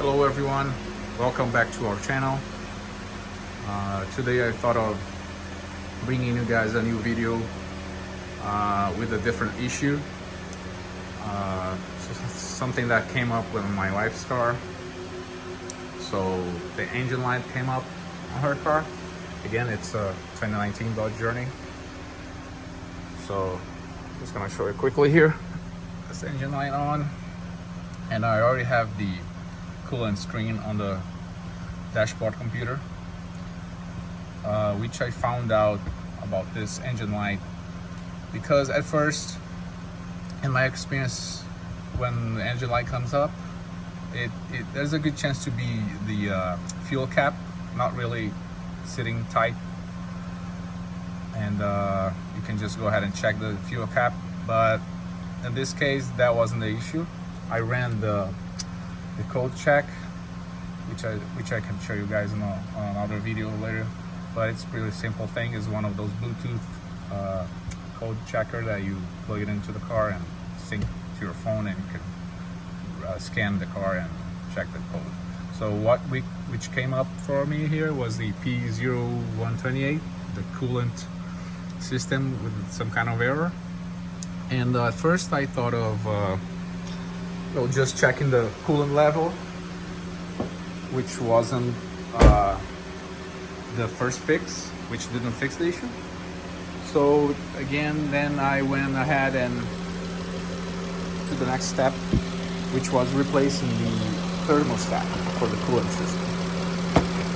Hello everyone, welcome back to our channel. Today I thought of bringing you guys a new video with a different issue. Something that came up with my wife's car. So the engine light came up on her car. Again, it's a 2019 Dodge Journey. So I'm just gonna show you quickly here. This engine light on, and I already have the coolant screen on the dashboard computer, which I found out about this engine light because at first, in my experience, when the engine light comes up, there's a good chance to be the fuel cap not really sitting tight, and you can just go ahead and check the fuel cap. But in this case, that wasn't the issue. I ran the code check, which I can show you guys on another video later. But it's a really simple thing. It's one of those Bluetooth code checker that you plug it into the car and sync to your phone, and you can scan the car and check the code. So which came up for me here was the P0128, the coolant system with some kind of error. And at first I thought of just checking the coolant level, which wasn't the first fix, which didn't fix the issue. So again, then I went ahead and to the next step, which was replacing the thermostat for the coolant system,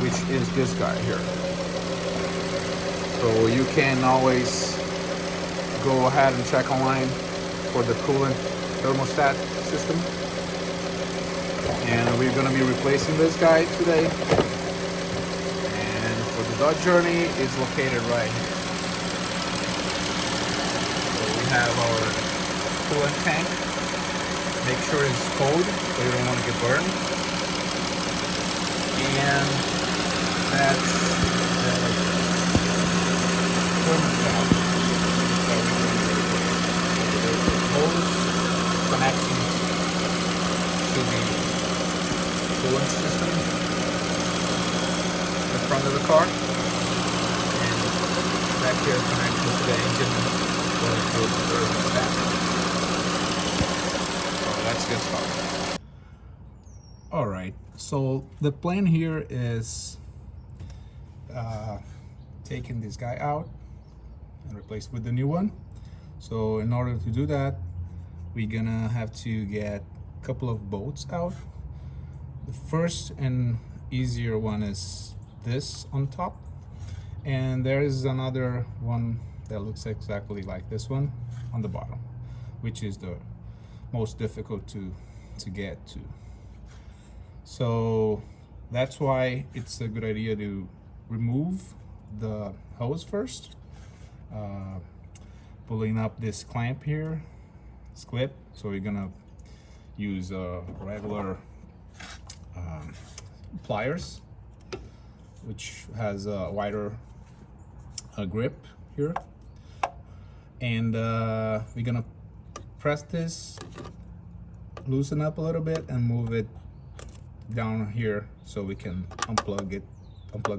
which is this guy here. So you can always go ahead and check online for the coolant thermostat system, and we're going to be replacing this guy today. And for the Dodge Journey, it's located right here. So we have our coolant tank. Make sure it's cold so you don't want to get burned. And that's the thermostat. Connecting to the coolant system in the front of the car, and back here connecting to the engine going through the thermostat. So let's get started. Alright, so the plan here is taking this guy out and replace with the new one. So in order to do that, we're gonna have to get a couple of bolts out. The first and easier one is this on top, and there is another one that looks exactly like this one on the bottom, which is the most difficult to get to. So that's why it's a good idea to remove the hose first, pulling up this clamp here, this clip. So we're gonna use regular pliers, which has a wider grip here, and we're gonna press this, loosen up a little bit, and move it down here so we can unplug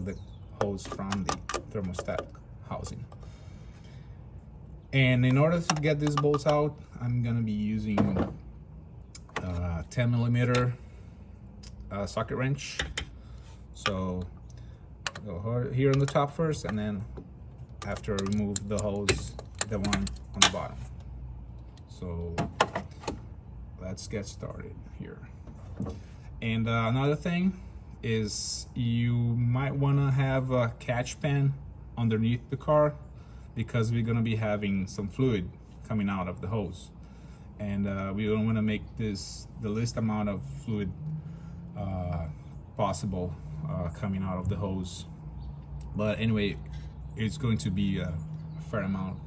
the hose from the thermostat housing. And in order to get these bolts out, I'm gonna be using 10 millimeter socket wrench. So go here on the top first, and then after remove the hose, the one on the bottom. So let's get started here. And another thing is you might want to have a catch pan underneath the car, because we're going to be having some fluid coming out of the hose, and we don't want to make this the least amount of fluid possible coming out of the hose. But anyway, it's going to be a fair amount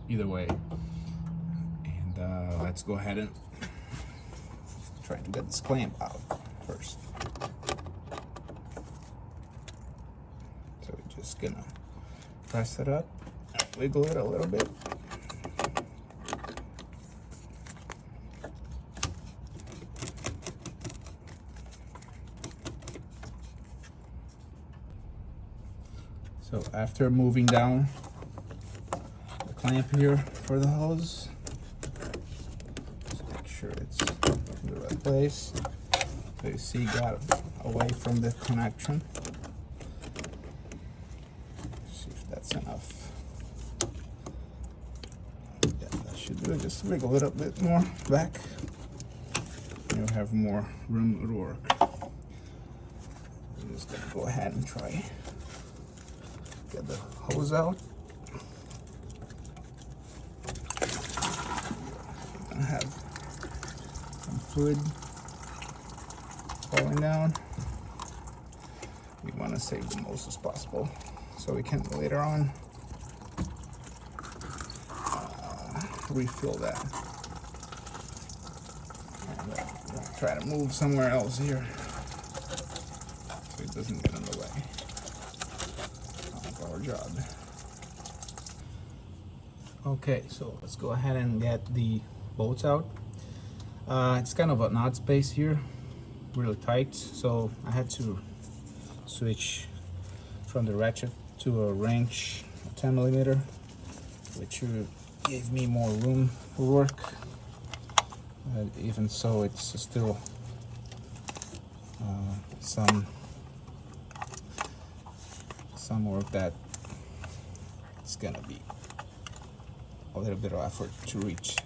either way. And let's go ahead and try to get this clamp out first. So we're just gonna press it up, wiggle it a little bit. So after moving down the clamp here for the hose, just make sure it's in the right place. So you see, got away from the connection. See if that's enough. Yeah, that should do it. Just wiggle it a bit more back. You'll have more room to work. I'm just gonna go ahead and try get the hose out. You're gonna have some fluid falling down. We want to save the most as possible so we can later on refill that. And we'll try to move somewhere else here so it doesn't get in the way of our job. Okay, so let's go ahead and get the bolts out. It's kind of an odd space here, really tight, so I had to switch from the ratchet to a wrench, a 10mm, which gave me more room for work. Even so, it's still some work that it's gonna be a little bit of effort to reach.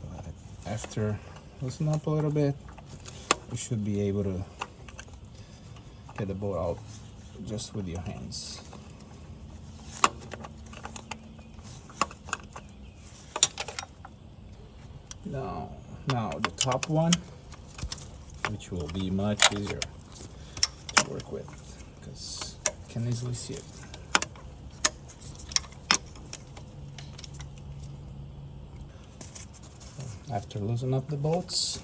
But after loosen up a little bit, you should be able to get the bolt out just with your hands. Now the top one, which will be much easier to work with because you can easily see it. After loosening up the bolts,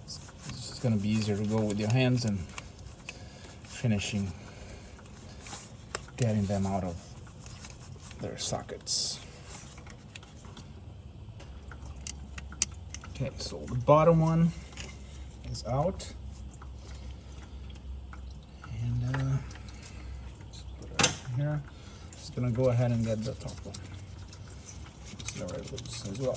it's just going to be easier to go with your hands and finishing getting them out of their sockets. Okay, so the bottom one is out, and just put it in here. Just gonna go ahead and get the top one. It's already loose as well.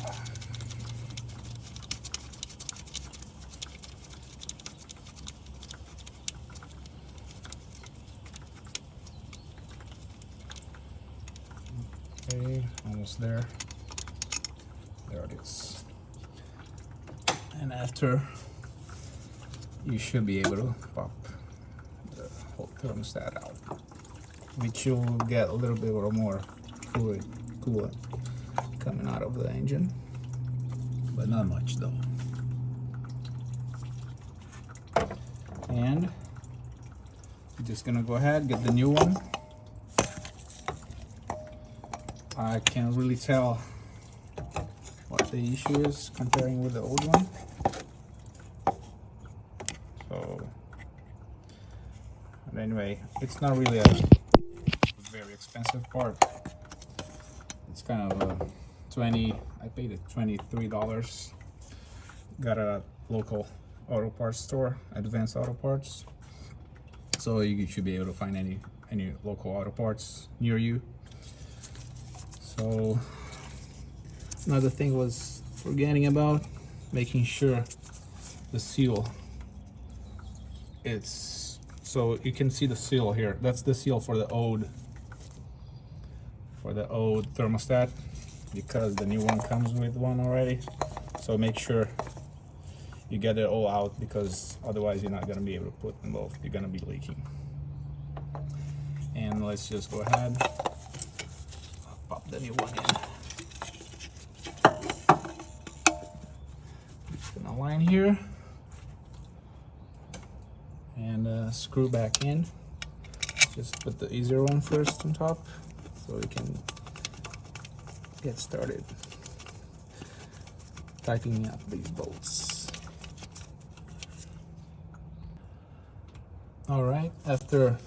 Okay, almost there. There it is. And after, you should be able to pop the whole thermostat out, which you'll get a little bit or more fluid, coolant coming out of the engine, but not much though. And you're just gonna go ahead, get the new one. I can't really tell what the issue is comparing with the old one. So, but anyway, it's not really a very expensive part. It's kind of a I paid it $23. Got a local auto parts store, Advanced Auto Parts. So you should be able to find any local auto parts near you. So another thing was forgetting about making sure the seal, so you can see the seal here. That's the seal for the old thermostat, because the new one comes with one already. So make sure you get it all out, because otherwise you're not going to be able to put them both. You're going to be leaking. And let's just go ahead, pop the new one in. Line here and screw back in. Just put the easier one first on top so we can get started tightening up these bolts. All right, after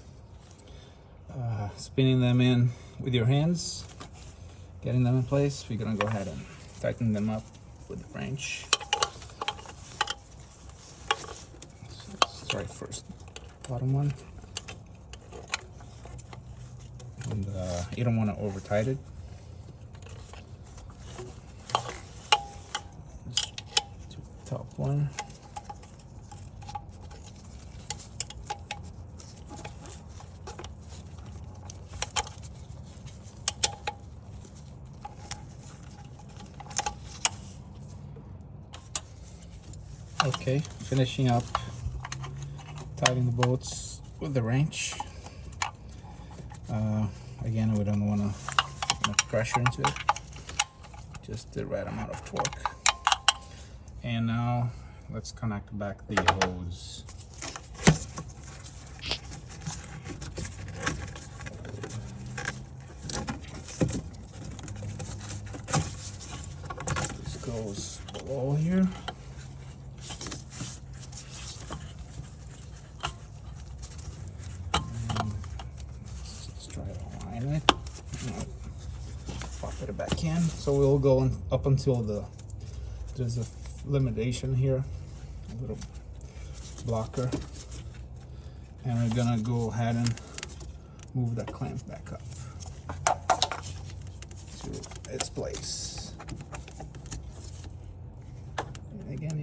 spinning them in with your hands, getting them in place, we're gonna go ahead and tighten them up with the wrench. Let's try first bottom one. And you don't want to over tight it. Just to the top one. Okay, finishing up tightening the bolts with the wrench. Again, we don't want to put much pressure into it, just the right amount of torque. And now let's connect back the hose. This goes below here. Pop it back in. So we'll go on up until there's a limitation here, a little blocker, and we're gonna go ahead and move that clamp back up to its place. And again,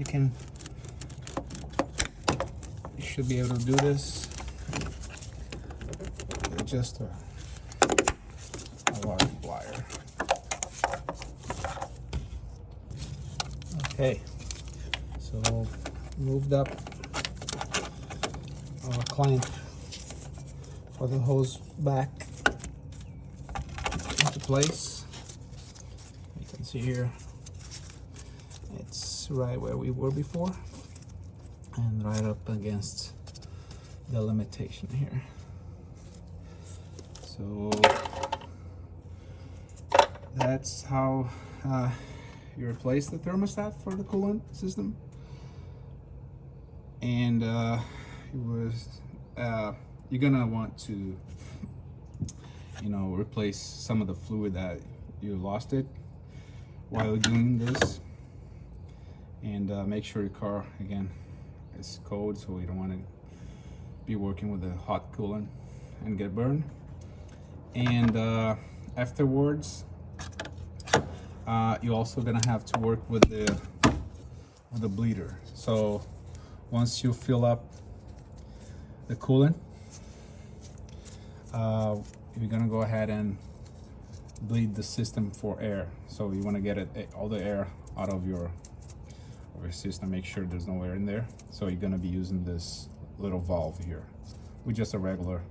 you should be able to do this with just a large plier. Okay, so moved up our clamp for the hose back into place. You can see here it's right where we were before and right up against the limitation here. So that's how you replace the thermostat for the coolant system. And you're gonna want to, replace some of the fluid that you lost it while doing this, and make sure your car again is cold, so you don't want to be working with a hot coolant and get burned. And afterwards, you're also gonna have to work with the bleeder. So once you fill up the coolant, you're gonna go ahead and bleed the system for air. So you want to get all the air out of your system. Make sure there's no air in there. So you're gonna be using this little valve here with just a regular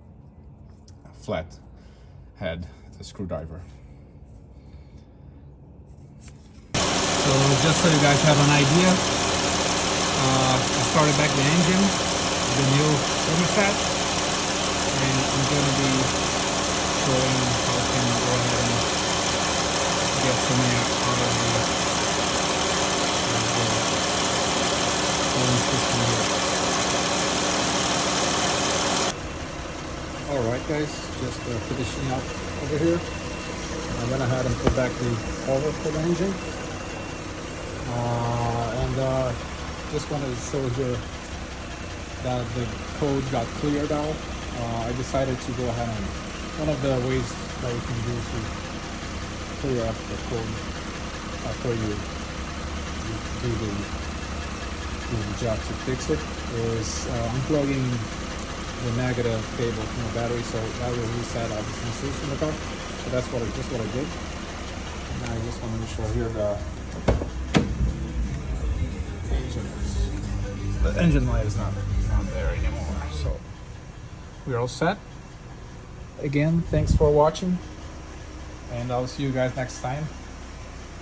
flat head screwdriver. So just so you guys have an idea, I started back the engine, the new thermostat, and I'm going to be showing how I can go ahead and get some air out of the cooling system here. Alright guys, just finishing up over here. I went ahead and put back the cover for the engine. Just wanted to show here that the code got cleared out. I decided to go ahead and one of the ways that you can do to clear up the code after you do the job to fix it is unplugging the negative cable from the battery, so that will reset all the sensors in the car. So that's what I did. And I just wanted to show here the engine light is not there anymore. So we're all set. Again, thanks for watching, and I'll see you guys next time.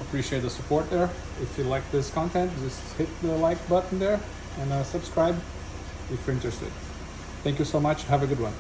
Appreciate the support there. If you like this content, just hit the like button there and subscribe if you're interested. Thank you so much. Have a good one.